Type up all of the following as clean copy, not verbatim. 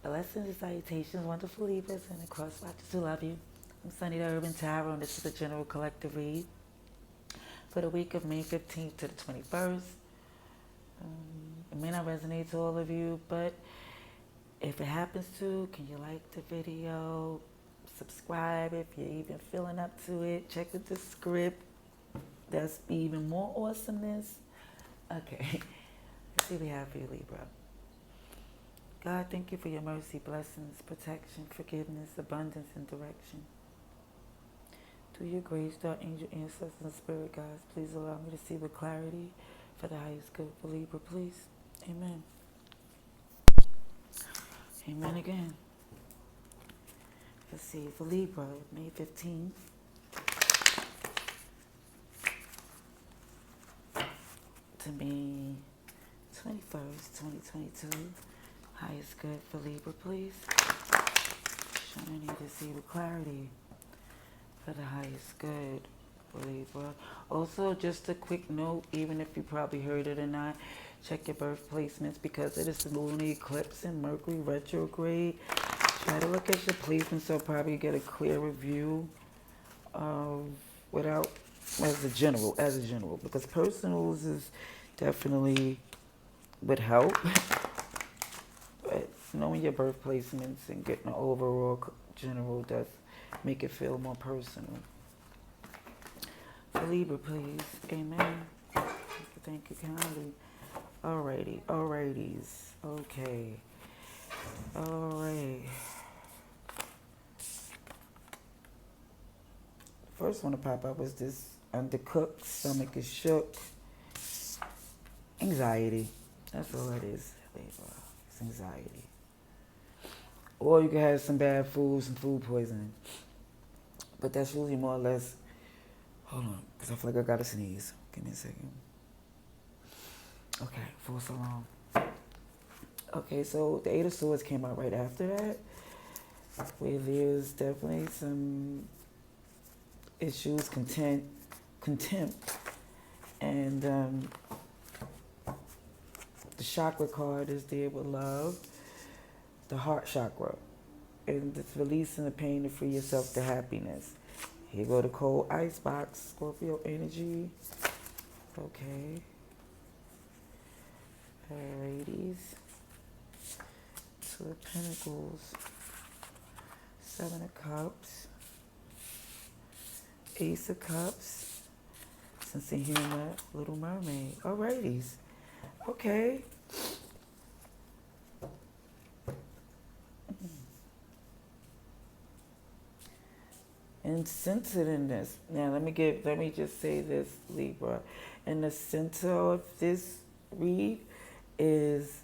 Blessings and salutations, wonderful Libras and the cross watchers who love you. I'm Sunny the Urban Tarot, and this is a general collective read for the week of May 15th to the 21st. It may not resonate to all of you, but if it happens to, can you like the video? Subscribe if you're even feeling up to it. Check with the script. That's even more awesomeness. Okay, let's see what we have for you, Libra. God, thank you for your mercy, blessings, protection, forgiveness, abundance, and direction. Through your grace, our angel ancestors and spirit guides, please allow me to see with clarity for the highest good for Libra, please. Amen. Amen again. Let's see, for Libra, May 15th to May 21st, 2022. Highest good for Libra, please. Showing you to see with clarity for the highest good for Libra. Also, just a quick note, even if you probably heard it or not, check your birth placements because it is the lunar eclipse and Mercury retrograde. Try to look at your placements so probably get a clearer view of without as a general, because personals is definitely would help. But knowing your birth placements and getting an overall general does make it feel more personal. For Libra, please. Amen. Thank you kindly. Alrighties. Okay. Alright. First one to pop up was this undercooked, stomach is shook. Anxiety. That's all it is, Libra. It's anxiety. Or you can have some bad food, some food poisoning. But that's usually more or less, hold on, because I feel like I gotta sneeze. Give me a second. Okay, for so long. Okay, so the Eight of Swords came out right after that, where there's definitely some issues, contempt, and the chakra card is there with love, the heart chakra, and it's releasing the pain to free yourself to happiness. Here go the cold ice box, Scorpio energy. Okay. Alrighties. Two of Pentacles, Seven of Cups, Ace of Cups, Sense of Humor, Little Mermaid. Alrighties. Okay. And centered in this. Now let me just say this, Libra. In the center of this read is,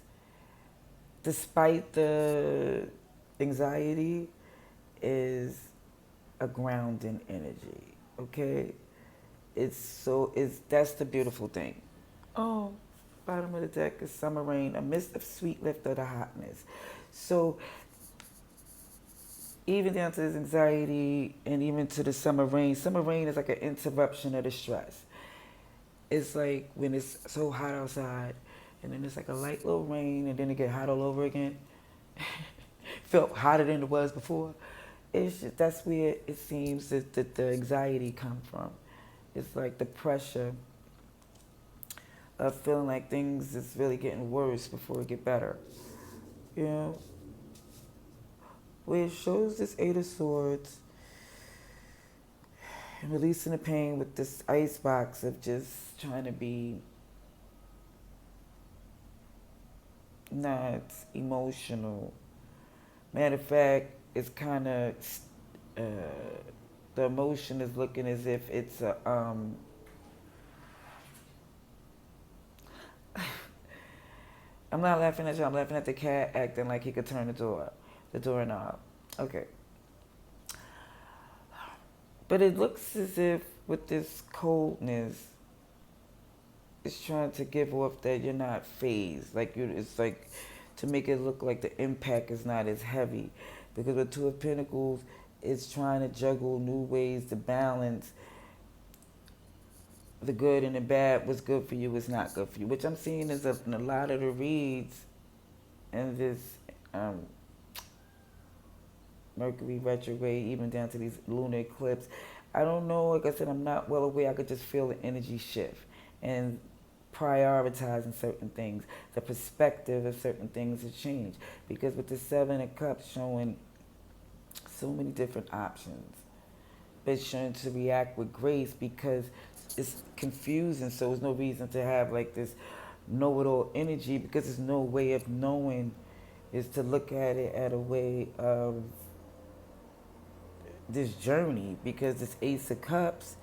despite the anxiety, is a grounding energy. Okay? That's the beautiful thing. Oh, bottom of the deck is summer rain, a mist of sweet lift of the hotness. So even down to this anxiety and even to the summer rain is like an interruption of the stress. It's like when it's so hot outside and then it's like a light little rain and then it get hot all over again. Felt hotter than it was before. That's where it seems that the anxiety come from. It's like the pressure of feeling like things is really getting worse before it get better. You know? Where it shows this Eight of Swords and releasing the pain with this ice box of just trying to be not emotional. Matter of fact, it's kind of the emotion is looking as if it's a I'm not laughing at you. I'm laughing at the cat acting like he could turn the doorknob. Okay. But it looks as if with this coldness, it's trying to give off that you're not phased. It's like to make it look like the impact is not as heavy. Because with Two of Pentacles, it's trying to juggle new ways to balance the good and the bad. What's good for you is not good for you. Which I'm seeing is in a lot of the reads in this Mercury retrograde, even down to these lunar eclipses. I don't know, like I said, I'm not well aware. I could just feel the energy shift and prioritizing certain things. The perspective of certain things has changed. Because with the Seven of Cups showing so many different options, but showing to react with grace because it's confusing. So there's no reason to have like this know-it-all energy because there's no way of knowing. Is to look at it at a way of this journey, because this Ace of Cups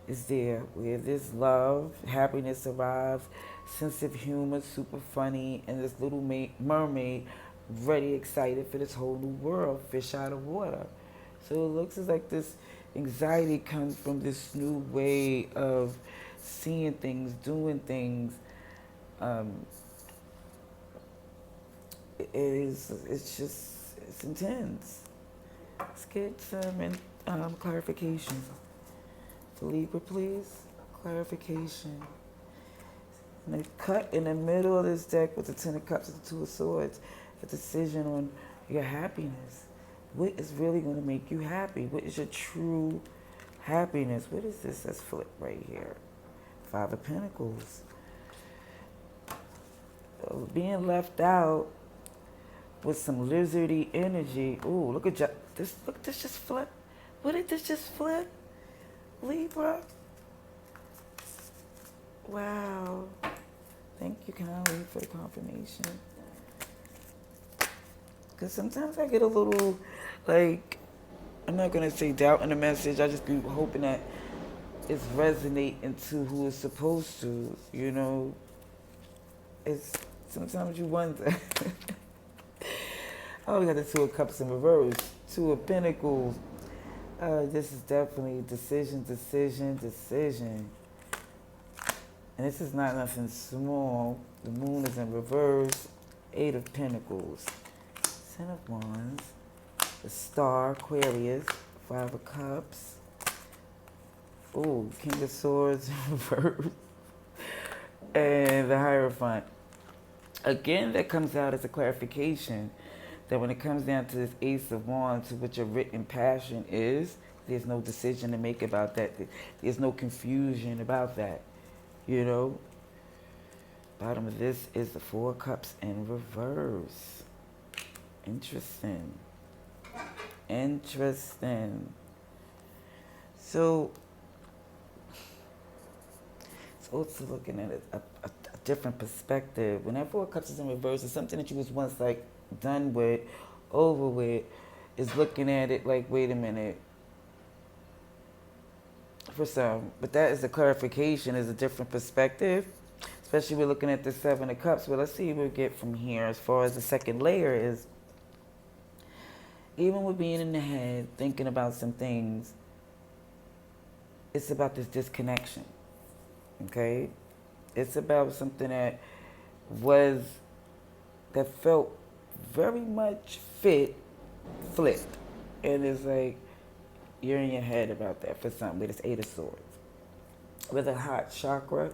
is there where this love, happiness arrives, sense of humor, super funny, and this little mermaid ready, excited for this whole new world, fish out of water. So it looks as like this anxiety comes from this new way of seeing things, doing things. Um, it's intense. Let's get some clarification. For Libra, please. Clarification. And they cut in the middle of this deck with the Ten of Cups and the Two of Swords, a decision on your happiness. What is really going to make you happy? What is your true happiness? What is this that's flipped right here? Five of Pentacles. Being left out with some lizardy energy. Ooh, look at this. Look, this just flip. What did this just flip? Libra. Wow. Thank you kindly for the confirmation. Because sometimes I get a little, like, I'm not going to say doubt in the message. I just be hoping that it's resonating to who it's supposed to, you know. It's sometimes you wonder. Oh, we got the Two of Cups in reverse. Two of Pentacles. This is definitely decision. And this is not nothing small. The moon is in reverse. Eight of Pentacles. Ten of Wands. The Star, Aquarius. Five of Cups. Ooh, King of Swords in reverse. And the Hierophant. Again, that comes out as a clarification that when it comes down to this Ace of Wands, to what your written passion is, there's no decision to make about that. There's no confusion about that, you know. Bottom of this is the Four of Cups in reverse. Interesting. So it's also looking at a different perspective. When that Four of Cups is in reverse, it's something that you was once like done with, over with, is looking at it like, wait a minute. For some, but that is a clarification, is a different perspective. Especially we're looking at the Seven of Cups. Well, let's see what we get from here as far as the second layer is. Even with being in the head, thinking about some things, it's about this disconnection, okay? It's about something that felt very much flipped. And it's like, you're in your head about that for something with this Eight of Swords. With a heart chakra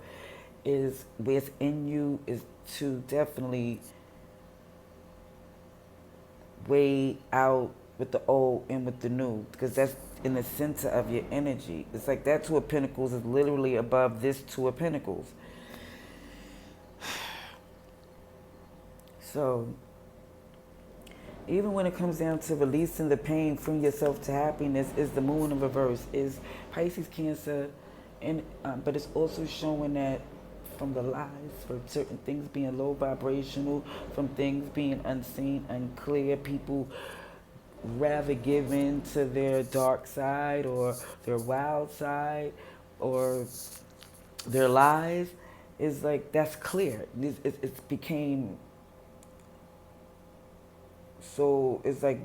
is within you is to definitely weigh out with the old and with the new, because that's in the center of your energy. It's like that Two of Pentacles is literally above this Two of Pentacles. So even when it comes down to releasing the pain from yourself to happiness, is the moon in reverse, is Pisces, Cancer, and but it's also showing that from the lies, for certain things being low vibrational, from things being unseen, unclear, people rather give in to their dark side or their wild side or their lies, is like, that's clear. It's became. So it's like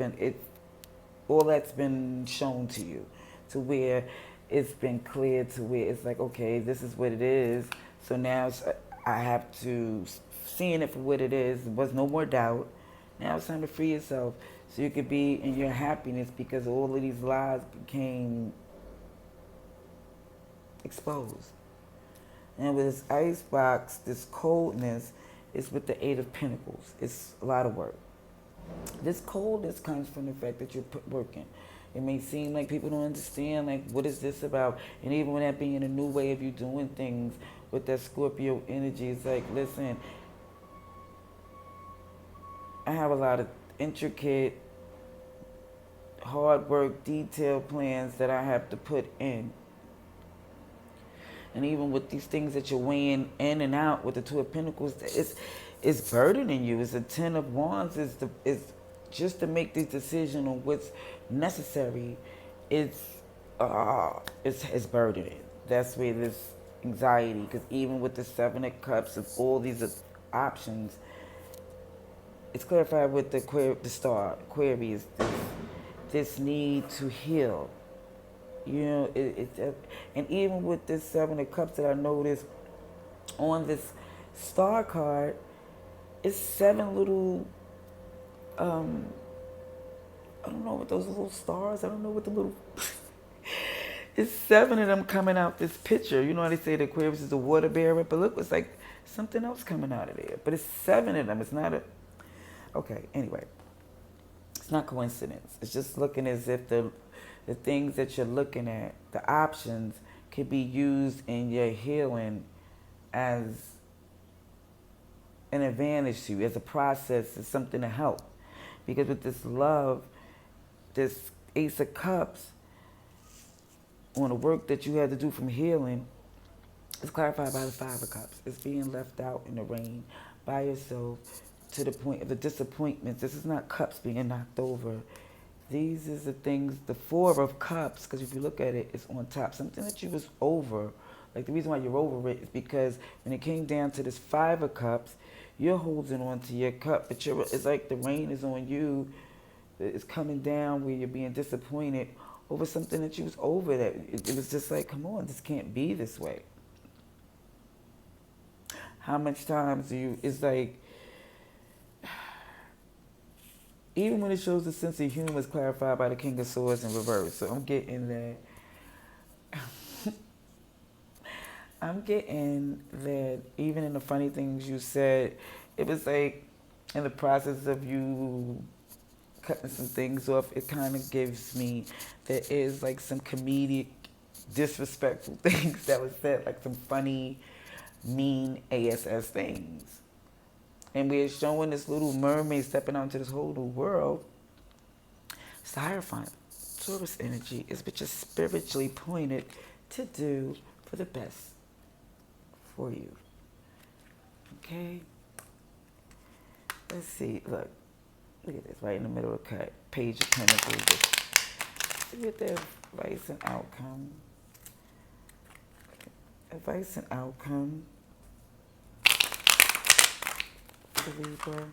all that's been shown to you, to where it's been clear, to where it's like, okay, this is what it is. So now I have to, seeing it for what it is, there was no more doubt. Now it's time to free yourself so you could be in your happiness, because all of these lies became exposed. And with this icebox, this coldness, is with the Eight of Pentacles. It's a lot of work. This coldness comes from the fact that you're working. It may seem like people don't understand, like, what is this about? And even when that being a new way of you doing things with that Scorpio energy, it's like, listen, I have a lot of intricate, hard work, detailed plans that I have to put in. And even with these things that you're weighing in and out with the Two of Pentacles, it's burdening you. It's the Ten of Wands. Is just to make this decision on what's necessary. It's burdening. That's where this anxiety. Because even with the Seven of Cups and all these options, it's clarified with the star Aquarius. This need to heal. You know, and even with this Seven of Cups that I noticed on this star card, it's 7 little, I don't know what those little stars, I don't know what the little, it's 7 of them coming out this picture. You know how they say the Aquarius is a water bearer, but look, it's like something else coming out of there. But it's 7 of them. It's not okay, anyway. It's not coincidence. It's just looking as if the things that you're looking at, the options, could be used in your healing as an advantage to you, as a process, as something to help. Because with this love, this Ace of Cups, on the work that you had to do from healing, it's clarified by the Five of Cups. It's being left out in the rain by yourself to the point of the disappointments. This is not cups being knocked over. These is the things, the Four of Cups, because if you look at it, it's on top. Something that you was over. Like the reason why you're over it is because when it came down to this Five of Cups, you're holding on to your cup, but it's like the rain is on you. It's coming down where you're being disappointed over something that you was over. That it was just like, come on, this can't be this way. How much times it's like, even when it shows the sense of humor is clarified by the King of Swords in reverse. So I'm getting that. I'm getting that even in the funny things you said, it was like in the process of you cutting some things off, it kind of gives me there is like some comedic, disrespectful things that was said, like some funny, mean ASS things. And we're showing this little mermaid stepping out into this whole new world. It's the Hierophant. Taurus energy is what you're spiritually pointed to do for the best for you. Okay? Let's see. Look at this right in the middle of cut. Page of Pentacles. See what the advice and outcome. Advice and outcome. Libra,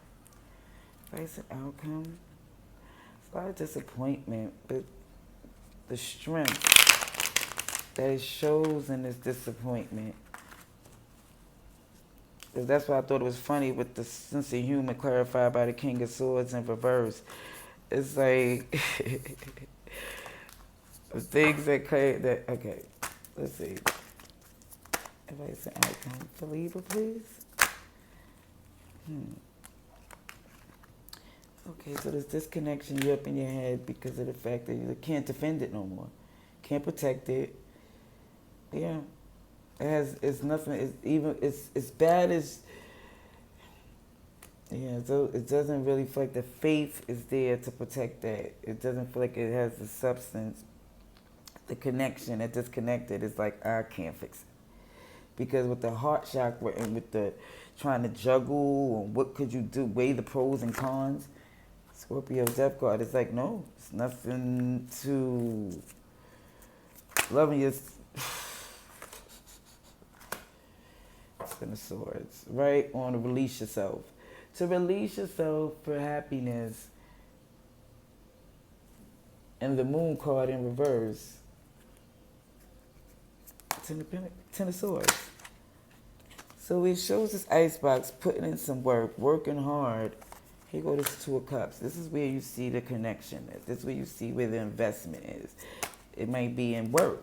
advice and outcome. It's a lot of disappointment, but the strength that it shows in this disappointment. Because that's why I thought it was funny with the sense of humor clarified by the King of Swords in reverse. It's like the things that okay, let's see. Advice and outcome for Libra, please. Okay, so there's disconnection you up in your head because of the fact that you can't defend it no more. Can't protect it. Yeah. It's nothing, it's bad as, yeah, so it doesn't really feel like the faith is there to protect that. It doesn't feel like it has the substance. The connection, that disconnected is like, I can't fix it. Because with the heart chakra and with the trying to juggle, and what could you do, weigh the pros and cons, Scorpio Death Card, it's like, no, it's nothing to loving your Ten of Swords, right? On to release yourself. To release yourself for happiness. And the Moon card in reverse. Ten of Swords. So it shows this icebox putting in some work, working hard. Here goes this Two of Cups. This is where you see the connection. This is where you see where the investment is. It might be in work,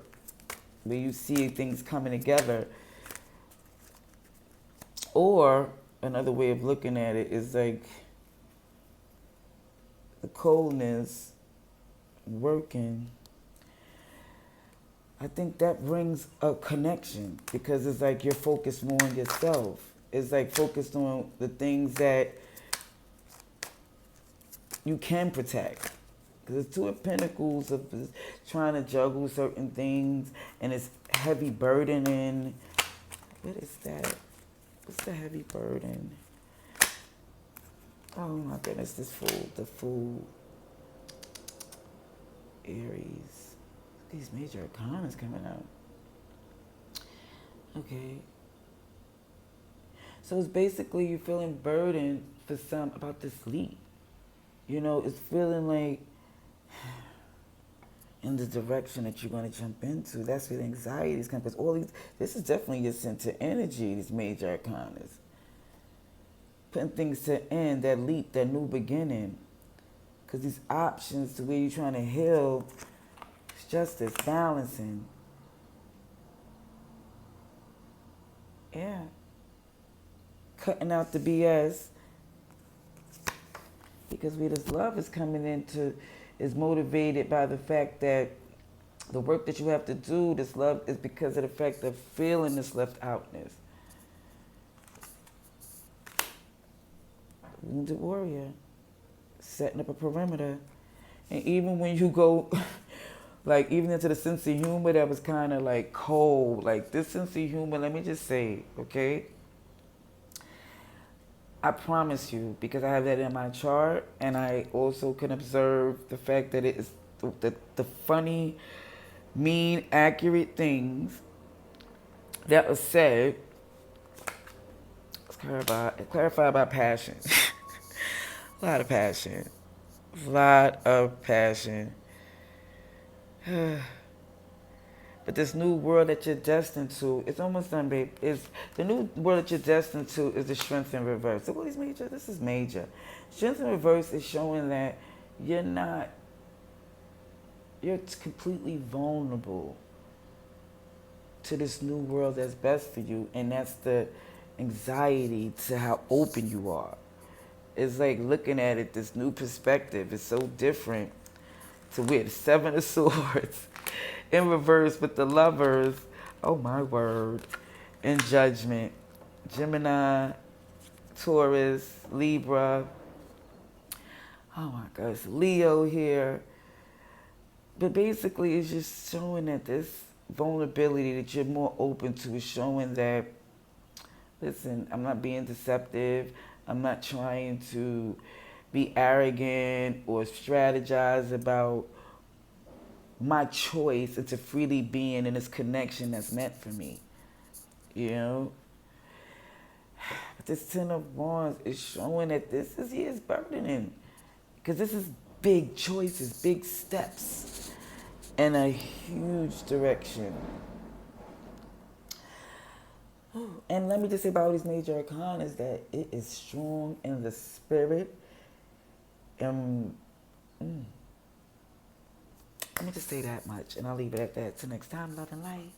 where you see things coming together. Or another way of looking at it is like the coldness, working, I think that brings a connection because it's like you're focused more on yourself. It's like focused on the things that you can protect. Because it's two of pentacles of trying to juggle certain things and it's heavy burdening. What is that? What's the heavy burden? Oh my goodness, this fool, the fool. Aries. These major arcanas coming out. Okay. So it's basically you're feeling burdened for some about this leap. You know, it's feeling like in the direction that you're going to jump into. That's where the anxiety is coming. Because all these, this is definitely your center energy, these major arcanas. Putting things to end, that leap, that new beginning. Because these options to where you're trying to heal, it's just this balancing. Yeah. Cutting out the BS. Because where this love is coming into is motivated by the fact that the work that you have to do, this love is because of the fact of feeling this left outness. Wounded warrior. Setting up a perimeter. And even when you go, like even into the sense of humor that was kind of like cold, like this sense of humor, let me just say, okay? I promise you, because I have that in my chart, and I also can observe the fact that it is the funny, mean, accurate things that are said. Let's clarify about passion. A lot of passion. A lot of passion. But this new world that you're destined to, it's almost done, babe. It's the new world that you're destined to is the strength in reverse. So what is major? This is major. Strength in reverse is showing that you're completely vulnerable to this new world that's best for you. And that's the anxiety to how open you are. It's like looking at it, this new perspective is so different to where the Seven of Swords in reverse with the Lovers, oh my word, in Judgment, Gemini, Taurus, Libra, oh my gosh, Leo here. But basically it's just showing that this vulnerability that you're more open to is showing that, listen, I'm not being deceptive. I'm not trying to be arrogant or strategize about my choice into freely being in this connection that's meant for me. You know? But this Ten of Wands is showing that this is burdening. Because this is big choices, big steps in a huge direction. And let me just say about all these major arcana is that it is strong in the spirit. Let me just say that much, and I'll leave it at that. Till next time, love and light.